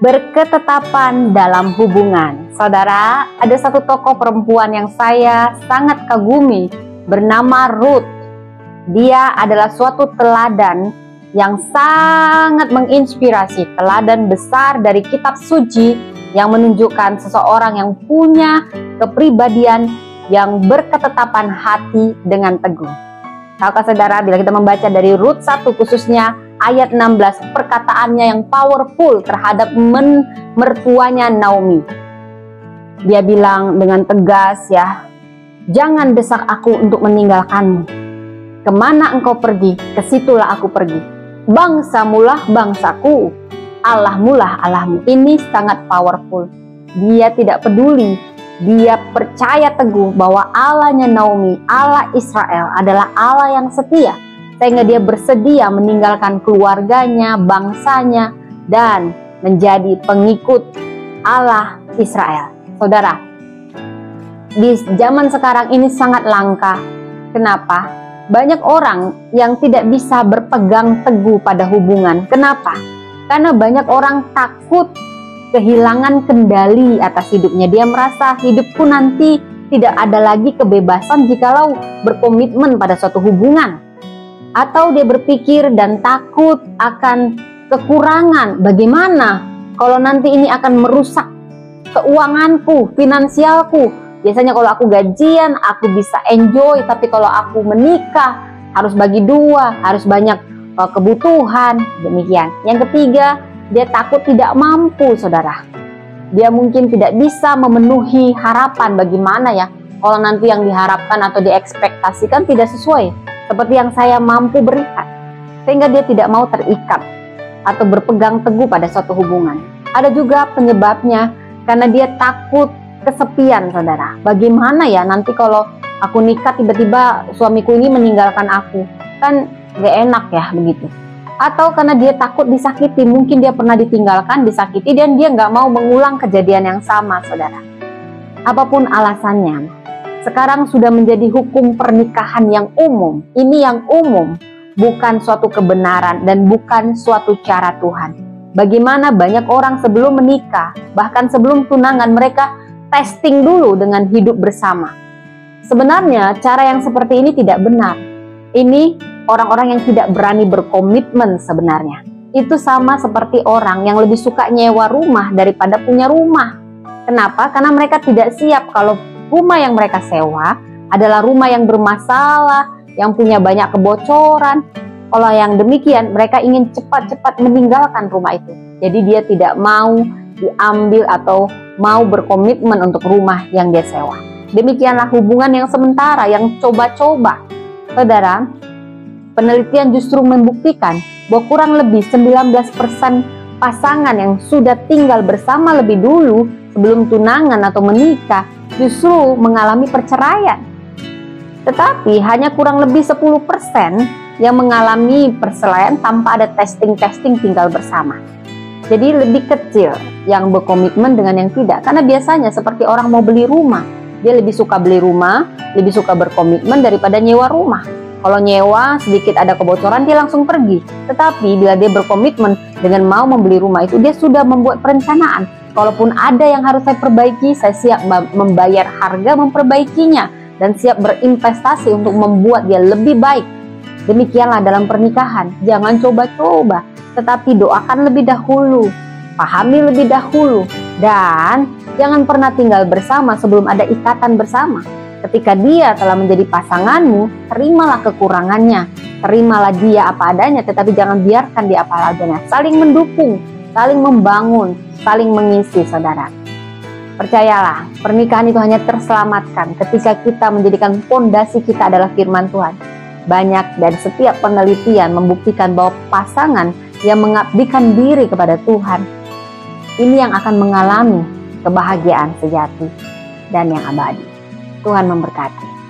Berketetapan dalam hubungan. Saudara, ada satu tokoh perempuan yang saya sangat kagumi bernama Ruth. Dia adalah suatu teladan yang sangat menginspirasi, teladan besar dari kitab suci yang menunjukkan seseorang yang punya kepribadian yang berketetapan hati dengan teguh. Tahukah saudara, bila kita membaca dari Ruth 1 khususnya ayat 16, perkataannya yang powerful terhadap mertuanya Naomi. Dia bilang dengan tegas ya, "Jangan desak aku untuk meninggalkanmu. Kemana engkau pergi, kesitulah aku pergi. Bangsamulah bangsaku, Allahmulah Allahmu." Ini sangat powerful. Dia tidak peduli. Dia percaya teguh bahwa Allahnya Naomi, Allah Israel adalah Allah yang setia. Sehingga dia bersedia meninggalkan keluarganya, bangsanya, dan menjadi pengikut Allah Israel. Saudara, di zaman sekarang ini sangat langka. Kenapa? Banyak orang yang tidak bisa berpegang teguh pada hubungan. Kenapa? Karena banyak orang takut kehilangan kendali atas hidupnya. Dia merasa hidupku nanti tidak ada lagi kebebasan jikalau berkomitmen pada suatu hubungan. Atau dia berpikir dan takut akan kekurangan. Bagaimana kalau nanti ini akan merusak keuanganku, finansialku. Biasanya kalau aku gajian, aku bisa enjoy. Tapi kalau aku menikah, harus bagi dua, harus banyak kebutuhan. Demikian. Yang ketiga, dia takut tidak mampu, saudara. Dia mungkin tidak bisa memenuhi harapan. Bagaimana ya kalau nanti yang diharapkan atau diekspektasikan tidak sesuai seperti yang saya mampu berikan. Sehingga dia tidak mau terikat atau berpegang teguh pada suatu hubungan. Ada juga penyebabnya karena dia takut kesepian, saudara. Bagaimana ya nanti kalau aku nikah tiba-tiba suamiku ini meninggalkan aku. Kan gak enak ya begitu. Atau karena dia takut disakiti, mungkin dia pernah ditinggalkan, disakiti, dan dia nggak mau mengulang kejadian yang sama, saudara. Apapun alasannya, sekarang sudah menjadi hukum pernikahan yang umum. Ini yang umum, bukan suatu kebenaran dan bukan suatu cara Tuhan. Bagaimana banyak orang sebelum menikah, bahkan sebelum tunangan, mereka testing dulu dengan hidup bersama. Sebenarnya cara yang seperti ini tidak benar. Ini orang-orang yang tidak berani berkomitmen sebenarnya. Itu sama seperti orang yang lebih suka nyewa rumah daripada punya rumah. Kenapa? Karena mereka tidak siap kalau rumah yang mereka sewa adalah rumah yang bermasalah, yang punya banyak kebocoran. Kalau yang demikian, mereka ingin cepat-cepat meninggalkan rumah itu. Jadi dia tidak mau diambil atau mau berkomitmen untuk rumah yang dia sewa. Demikianlah hubungan yang sementara, yang coba-coba. Saudara, penelitian justru membuktikan bahwa kurang lebih 19% pasangan yang sudah tinggal bersama lebih dulu sebelum tunangan atau menikah justru mengalami perceraian. Tetapi hanya kurang lebih 10% yang mengalami perselaian tanpa ada testing-testing tinggal bersama. Jadi lebih kecil yang berkomitmen dengan yang tidak. Karena biasanya seperti orang mau beli rumah, dia lebih suka beli rumah, lebih suka berkomitmen daripada nyewa rumah. Kalau nyewa sedikit ada kebocoran dia langsung pergi. Tetapi bila dia berkomitmen dengan mau membeli rumah itu, dia sudah membuat perencanaan. Kalaupun ada yang harus saya perbaiki, saya siap membayar harga memperbaikinya dan siap berinvestasi untuk membuat dia lebih baik. Demikianlah dalam pernikahan. Jangan coba-coba, tetapi doakan lebih dahulu, pahami lebih dahulu, dan jangan pernah tinggal bersama sebelum ada ikatan bersama. Ketika dia telah menjadi pasanganmu, terimalah kekurangannya, terimalah dia apa adanya, tetapi jangan biarkan dia apa adanya. Saling mendukung, saling membangun, saling mengisi, saudara. Percayalah, pernikahan itu hanya terselamatkan ketika kita menjadikan fondasi kita adalah firman Tuhan. Banyak dan setiap penelitian membuktikan bahwa pasangan yang mengabdikan diri kepada Tuhan, ini yang akan mengalami kebahagiaan sejati dan yang abadi. Tuhan memberkati.